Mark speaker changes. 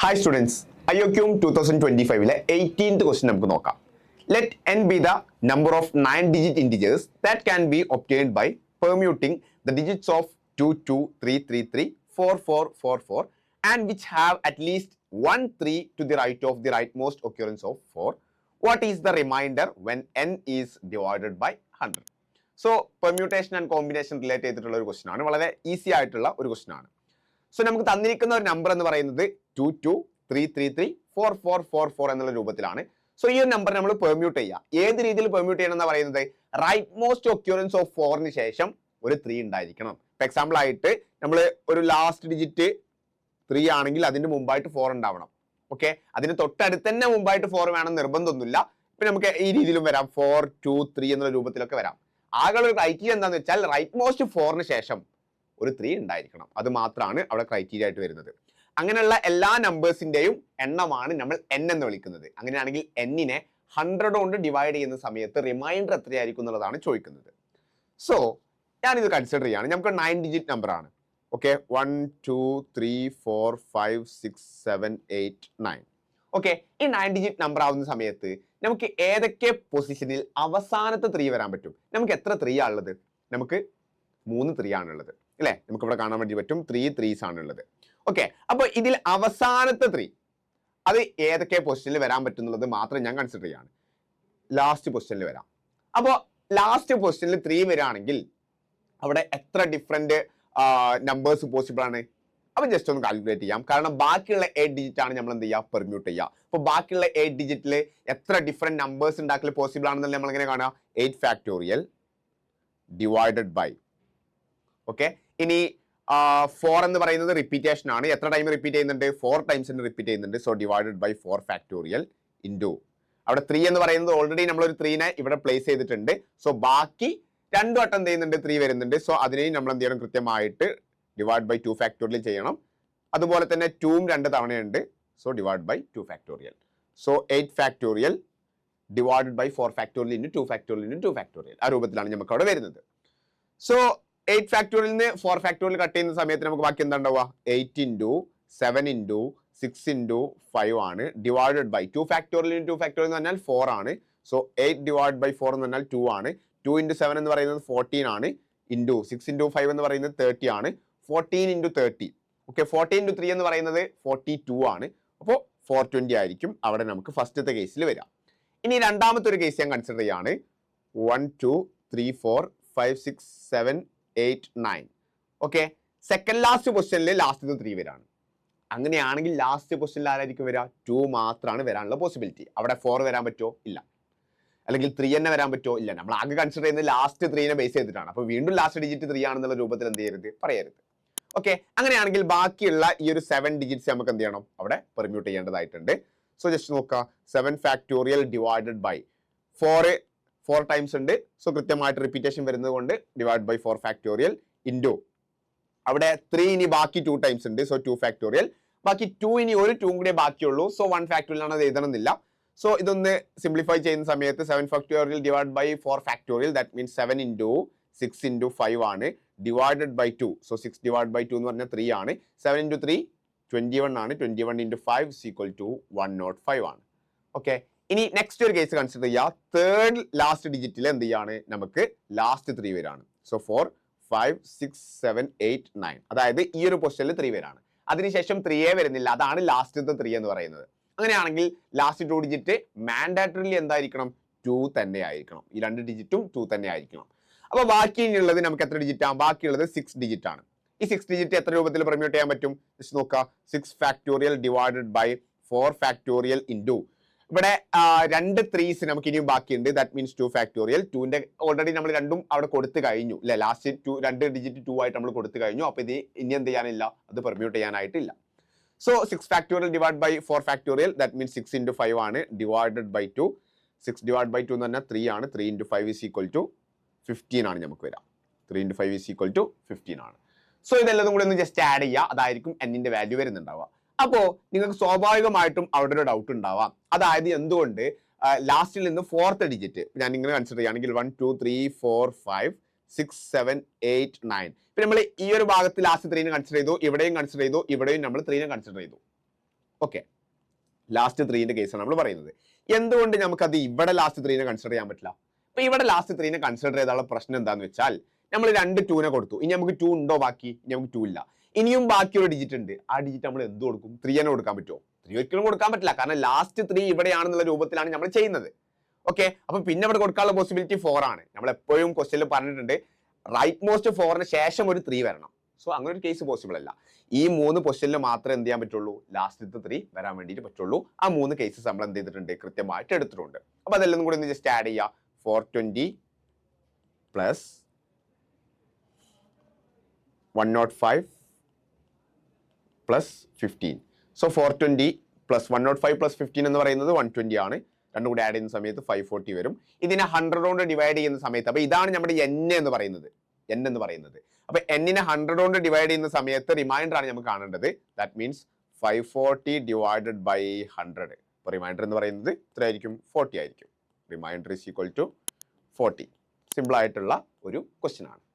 Speaker 1: Hi students, IOQM 2025 18th question നമുക്ക് നോക്കാം. Let n be the number of 9-digit integers that can be obtained by permuting the digits of 2, 2, 3, 3, 3, 4, 4, 4, 4 and which have at least 1 3 to the right of the rightmost occurrence of 4. What is the remainder when n is divided by 100? So permutation and combination related ചെയ്തിട്ടുള്ള ഒരു question ആണ്. വളരെ easy ആയിട്ടുള്ള ഒരു question ആണ്. So നമുക്ക് തന്നിരിക്കുന്ന ഒരു നമ്പർ എന്ന് പറയുന്നത് 2 2 3 3 3 4 4 4 4 എന്നുള്ള രൂപത്തിലാണ്. സോ ഈ ഒരു നമ്പർ നമ്മൾ പെർമ്യൂട്ട് ചെയ്യുക. ഏത് രീതിയിൽ പെർമ്യൂട്ട് ചെയ്യണം എന്ന് പറയുന്നത് റൈറ്റ് മോസ്റ്റ് ഒക്യൂറൻസ് ഓഫ് 4ന് ശേഷം ഒരു 3 ഉണ്ടായിരിക്കണം. ഇപ്പൊ എക്സാമ്പിൾ ആയിട്ട് നമ്മൾ ഒരു ലാസ്റ്റ് ഡിജിറ്റ് 3 ആണെങ്കിൽ അതിന്റെ മുമ്പായിട്ട് 4 ഉണ്ടാവണം. ഓക്കെ, അതിന് തൊട്ടടുത്ത് തന്നെ മുമ്പായിട്ട് 4 വേണം നിർബന്ധമൊന്നുമില്ല. ഇപ്പൊ നമുക്ക് ഈ രീതിയിലും വരാം, 4 2 3 എന്നുള്ള രൂപത്തിലൊക്കെ വരാം. ആകെ ഒരു ക്രൈറ്റീരിയ എന്താണെന്ന് വെച്ചാൽ റൈറ്റ് മോസ്റ്റ് 4ന് ശേഷം ഒരു 3 ഉണ്ടായിരിക്കണം. അത് മാത്രമാണ് അവിടെ ക്രൈറ്റീരിയ ആയിട്ട് വരുന്നത്. അങ്ങനെയുള്ള എല്ലാ നമ്പേഴ്സിന്റെയും എണ്ണമാണ് നമ്മൾ n എന്ന് വിളിക്കുന്നത്. അങ്ങനെയാണെങ്കിൽ n-നെ 100 കൊണ്ട് ഡിവൈഡ് ചെയ്യുന്ന സമയത്ത് റിമൈൻഡർ എത്രയായിരിക്കും എന്നുള്ളതാണ് ചോദിക്കുന്നത്. സോ ഞാനിത് കൺസിഡർ ചെയ്യാണ്. നമുക്ക് 9 ഡിജിറ്റ് നമ്പർ ആണ്. ഓക്കെ, 1 2 3 4 5 6 7 8 9. ഓക്കെ, ഈ 9 ഡിജിറ്റ് നമ്പർ ആവുന്ന സമയത്ത് നമുക്ക് ഏതൊക്കെ പൊസിഷനിൽ അവസാനത്തെ 3 വരാൻ പറ്റും? നമുക്ക് എത്ര 3 ആണുള്ളത്? നമുക്ക് 3 3 ആണുള്ളത് അല്ലേ? നമുക്ക് ഇവിടെ കാണാൻ വേണ്ടി പറ്റും 3 3s ആണുള്ളത്. ഓക്കെ, അപ്പൊ ഇതിൽ അവസാനത്തെ 3 അത് ഏതൊക്കെ പൊസിഷനിൽ വരാൻ പറ്റുന്നുള്ളത് മാത്രം ഞാൻ കൺസിഡർ ചെയ്യാണ്. ലാസ്റ്റ് പൊസിഷനിൽ വരാം. അപ്പോൾ ലാസ്റ്റ് പൊസിഷനിൽ 3 വരാണെങ്കിൽ അവിടെ എത്ര ഡിഫറെന്റ് നമ്പേഴ്സ് പോസിബിൾ ആണ്? അപ്പൊ ജസ്റ്റ് ഒന്ന് കാൽക്കുലേറ്റ് ചെയ്യാം. കാരണം ബാക്കിയുള്ള 8 ഡിജിറ്റ് ആണ് നമ്മൾ എന്ത് ചെയ്യുക, പെർമ്യൂട്ട് ചെയ്യുക. അപ്പൊ ബാക്കിയുള്ള 8 ഡിജിറ്റിൽ എത്ര ഡിഫറെന്റ് നമ്പേഴ്സ് ഉണ്ടാക്കൽ പോസിബിൾ ആണെന്നല്ലേ നമ്മൾ എങ്ങനെ കാണുക? 8 ഫാക്ടോറിയൽ ഡിവൈഡഡ് ബൈ. ഓക്കെ, ഇനി 4 എന്ന് പറയുന്നത് റിപ്പീറ്റേഷൻ ആണ്. എത്ര ടൈം റിപ്പീറ്റ് ചെയ്യുന്നുണ്ട്? 4 ടൈംസ് റിപ്പീറ്റ് ചെയ്യുന്നുണ്ട്. So divided by 4 factorial into അവിടെ 3 എന്ന് പറയുന്നത് ഓൾറെഡി നമ്മളൊരു 3നെ ഇവിടെ പ്ലേസ് ചെയ്തിട്ടുണ്ട്. സോ ബാക്കി 2 വട്ടം എന്ത് ചെയ്യുന്നുണ്ട്? 3 വരുന്നുണ്ട്. സോ അതിനെയും നമ്മൾ എന്ത് ചെയ്യണം? കൃത്യമായിട്ട് ഡിവൈഡ് ബൈ 2 ഫാക്ടോറിയൽ ചെയ്യണം. അതുപോലെ തന്നെ 2ഉം 2 തവണയുണ്ട്. So divide by 2 factorial. So 8 factorial divided by 4 factorial into 2 factorial into 2 factorial. ആ രൂപത്തിലാണ് നമുക്ക് അവിടെ വരുന്നത്. സോ 8 ഫാക്ടോറിയൽ നിന്ന് 4 ഫാക്ടോറിയൽ കട്ട് ചെയ്യുന്ന സമയത്ത് നമുക്ക് ബാക്കി എന്താ ഉണ്ടാവുക? 8 ഇൻറ്റു 7 ഇൻറ്റു 6 ഇൻറ്റു 5 ആണ് divided by 2 factorial into 2 factorial എന്ന് പറഞ്ഞാൽ 4 ആണ്. സോ 8 ഡിവൈഡ് ബൈ 4 എന്ന് പറഞ്ഞാൽ 2 ആണ്. 2 ഇൻറ്റു 7 എന്ന് പറയുന്നത് 14 ആണ്. ഇൻറ്റു 6 ഇൻറ്റു 5 എന്ന് പറയുന്നത് 30 ആണ്. 14 ഇൻറ്റു 30. ഓക്കെ, 14 ഇൻറ്റു 3 എന്ന് പറയുന്നത് 42 ആണ്. അപ്പോൾ 420 ആയിരിക്കും അവിടെ നമുക്ക് ഫസ്റ്റത്തെ കേസിൽ വരാം. ഇനി രണ്ടാമത്തെ ഒരു കേസ് ഞാൻ കൺസിഡർ ചെയ്യാണ്. 1 2 3 4 5 6 7 8 9. ഓക്കെ, സെക്കൻഡ് ലാസ്റ്റ് പൊസിഷനിൽ ലാസ്റ്റ് 3 വരാണ്. അങ്ങനെയാണെങ്കിൽ ലാസ്റ്റ് പൊസിഷനിൽ ആരായിരിക്കും വരിക? 2 മാത്രമാണ് വരാനുള്ള പോസിബിലിറ്റി. അവിടെ 4 വരാൻ പറ്റുമോ? ഇല്ല. അല്ലെങ്കിൽ 3 തന്നെ വരാൻ പറ്റുമോ? ഇല്ല. നമ്മൾ ആകെ കൺസിഡർ ചെയ്യുന്നത് ലാസ്റ്റ് 3നെ ബേസ് ചെയ്തിട്ടാണ്. അപ്പോൾ വീണ്ടും ലാസ്റ്റ് ഡിജിറ്റ് 3 ആണെന്നുള്ള രൂപത്തിൽ എന്ത് ചെയ്യരുത്? പറയരുത്. ഓക്കെ, അങ്ങനെയാണെങ്കിൽ ബാക്കിയുള്ള ഈ ഒരു 7 ഡിജിറ്റ്സ് നമുക്ക് എന്ത് ചെയ്യണം? അവിടെ പെർമ്യൂട്ട് ചെയ്യേണ്ടതായിട്ടുണ്ട്. സോ ജസ്റ്റ് നോക്കുക, 7 ഫാക്ടോറിയൽ ഡിവൈഡഡ് ബൈ 4 ടൈംസ് ഉണ്ട്. സോ കൃത്യമായിട്ട് റിപ്പീറ്റേഷൻ വരുന്നത് കൊണ്ട് ഡിവൈഡ് ബൈ 4 ഫാക്ടോറിയൽ ഇൻറ്റു അവിടെ 3 ഇനി ബാക്കി 2 ടൈംസ് ഉണ്ട്. So 2 factorial. ബാക്കി 2 ഇനി ഒരു 2 കൂടെ ബാക്കിയുള്ളൂ. സോ 1 ഫാക്ടോറിയൽ ആണ്, അത് എഴുതണമെന്നില്ല. സോ ഇതൊന്ന് സിംപ്ലിഫൈ ചെയ്യുന്ന സമയത്ത് 7 factorial divide by 4 factorial that means 7 into 6 into 5 ആണ് divided by 2. So 6 divide by 2 എന്ന് പറഞ്ഞാൽ 3 ആണ്. 7 ഇൻറ്റു 3 21 ആണ്. 21 ഇൻറ്റു 5 ഈക്വൽ ടു 105 ആണ്. ഓക്കെ, ഇനി നെക്സ്റ്റ് ഒരു കേസ് കൺസിഡർ ചെയ്യുക. തേർഡ് ലാസ്റ്റ് ഡിജിറ്റിൽ എന്ത് ചെയ്യാണ്? നമുക്ക് ലാസ്റ്റ് 3 വരാണ്. സോ 4 5 6 7 8 9. അതായത് ഈ ഒരു പൊസിഷനിൽ 3 വരാണ്. അതിനുശേഷം 3 വരുന്നില്ല. അതാണ് ലാസ്റ്റത്തെ 3 എന്ന് പറയുന്നത്. അങ്ങനെയാണെങ്കിൽ ലാസ്റ്റ് 2 ഡിജിറ്റ് മാൻഡാറ്ററിലി എന്തായിരിക്കണം? 2 തന്നെ ആയിരിക്കണം. ഈ 2 ഡിജിറ്റും 2 തന്നെ ആയിരിക്കണം. അപ്പൊ ബാക്കിയുള്ളത് നമുക്ക് എത്ര ഡിജിറ്റ് ആണ്? ബാക്കിയുള്ളത് 6 ഡിജിറ്റ് ആണ്. ഈ 6 ഡിജിറ്റ് എത്ര രൂപത്തിൽ പെർമ്യൂട്ട് ചെയ്യാൻ പറ്റും? ജസ്റ്റ് നോക്കുക, 6 factorial divided by 4 factorial into ഇവിടെ 2 3s നമുക്ക് ഇനിയും ബാക്കിയുണ്ട്. That means 2 factorial. 2ന്റെ ഓൾറെഡി നമ്മൾ രണ്ടും അവിടെ കൊടുത്തു കഴിഞ്ഞു അല്ലെ? ലാസ്റ്റ് 2 ഡിജിറ്റ് 2 ആയിട്ട് നമ്മൾ കൊടുത്തു കഴിഞ്ഞു. അപ്പൊ ഇത് ഇനി എന്ത് ചെയ്യാനില്ല? അത് പെർമ്യൂട്ട് ചെയ്യാനായിട്ടില്ല. So 6 factorial divide by 4 factorial that means 6 into 5 ആണ് ഡിവൈഡഡ് ബൈ 2. 6 ഡിവൈഡ് ബൈ 2 എന്ന് പറഞ്ഞാൽ 3 ആണ്. 3 ഇൻറ്റു 5 ഈസ് ഈക്വൽ ടു 15 ആണ് നമുക്ക് വരാം. 3 ഇൻറ്റു 5 ഈസ് ഈക്വൽ ടു 15 ആണ്. സോ ഇതെല്ലാം കൂടി ഒന്ന് ജസ്റ്റ് ആഡ് ചെയ്യുക. അതായിരിക്കും n-ന്റെ വാല്യൂ വരുന്നുണ്ടാവുക. അപ്പോൾ നിങ്ങൾക്ക് സ്വാഭാവികമായിട്ടും അവിടെ ഒരു ഡൗട്ട് ഉണ്ടാവാം. അതായത് എന്തുകൊണ്ട് ലാസ്റ്റിൽ നിന്ന് 4th ഡിജിറ്റ് ഞാൻ ഇങ്ങനെ കൺസിഡർ ചെയ്യുകയാണെങ്കിൽ 1 2 3 4 5 6 7 8 9. ഇപ്പൊ നമ്മൾ ഈ ഒരു ഭാഗത്ത് ലാസ്റ്റ് 3നെ കൺസിഡർ ചെയ്തു, ഇവിടെയും കൺസിഡർ ചെയ്തു, ഇവിടെയും നമ്മൾ 3നെ കൺസിഡർ ചെയ്തു. ഓക്കെ, ലാസ്റ്റ് 3ന്റെ കേസാണ് നമ്മൾ പറയുന്നത്. എന്തുകൊണ്ട് നമുക്കത് ഇവിടെ ലാസ്റ്റ് 3നെ കൺസിഡർ ചെയ്യാൻ പറ്റില്ല? അപ്പൊ ഇവിടെ ലാസ്റ്റ് 3നെ കൺസിഡർ ചെയ്താലുള്ള പ്രശ്നം എന്താന്ന് വെച്ചാൽ നമ്മൾ 2 2നെ കൊടുത്തു, ഇനി നമുക്ക് 2 ഉണ്ടോ ബാക്കി? ഇനി നമുക്ക് 2 ഇല്ല. ഇനിയും ബാക്കി ഒരു ഡിജിറ്റ് ഉണ്ട്, ആ ഡിജിറ്റ് നമ്മൾ എന്ത് കൊടുക്കും? 3നെ കൊടുക്കാൻ പറ്റുമോ? 3 ഒരിക്കലും കൊടുക്കാൻ പറ്റില്ല, കാരണം ലാസ്റ്റ് 3 ഇവിടെയാണെന്നുള്ള രൂപത്തിലാണ് നമ്മൾ ചെയ്യുന്നത്. ഓക്കെ, അപ്പൊ പിന്നെ ഇവിടെ കൊടുക്കാനുള്ള പോസിബിലിറ്റി 4 ആണ്. നമ്മൾ എപ്പോഴും ക്വസ്റ്റ്യനിൽ പറഞ്ഞിട്ടുണ്ട് റൈറ്റ് മോസ്റ്റ് 4ന് ശേഷം ഒരു 3 വരണം. സോ അങ്ങനെ ഒരു കേസ് പോസിബിൾ അല്ല. ഈ 3 പൊസിഷനിൽ മാത്രമേ എന്ത് ചെയ്യാൻ പറ്റുള്ളൂ? ലാസ്റ്റത്തെ 3 വരാൻ വേണ്ടിയിട്ട് പറ്റുള്ളൂ. ആ 3 കേസസ് നമ്മൾ എന്ത് ചെയ്തിട്ടുണ്ട്? കൃത്യമായിട്ട് എടുത്തിട്ടുണ്ട്. അപ്പൊ അതെല്ലാം കൂടി ഒന്ന് ജസ്റ്റ് ആഡ് ചെയ്യുക. 420 plus 105 plus 15. So 420 plus 105 plus 15 എന്ന് പറയുന്നത് 120 ആണ്. രണ്ടും കൂടി ആഡ് ചെയ്യുന്ന സമയത്ത് 540 വരും. ഇതിനെ 100 കൊണ്ട് ഡിവൈഡ് ചെയ്യുന്ന സമയത്ത്, അപ്പൊ ഇതാണ് നമ്മുടെ n എന്ന് പറയുന്നത്. അപ്പൊ n-നെ 100 കൊണ്ട് ഡിവൈഡ് ചെയ്യുന്ന സമയത്ത് റിമൈൻഡർ ആണ് നമുക്ക് കാണേണ്ടത്. That means 540 divided by 100. അപ്പൊ റിമൈൻഡർ എന്ന് പറയുന്നത് എത്രയായിരിക്കും? 40 ആയിരിക്കും. Remainder is equal to 40. Simple ആയിട്ടുള്ള ഒരു ക്വസ്റ്റ്യൻ ആണ്.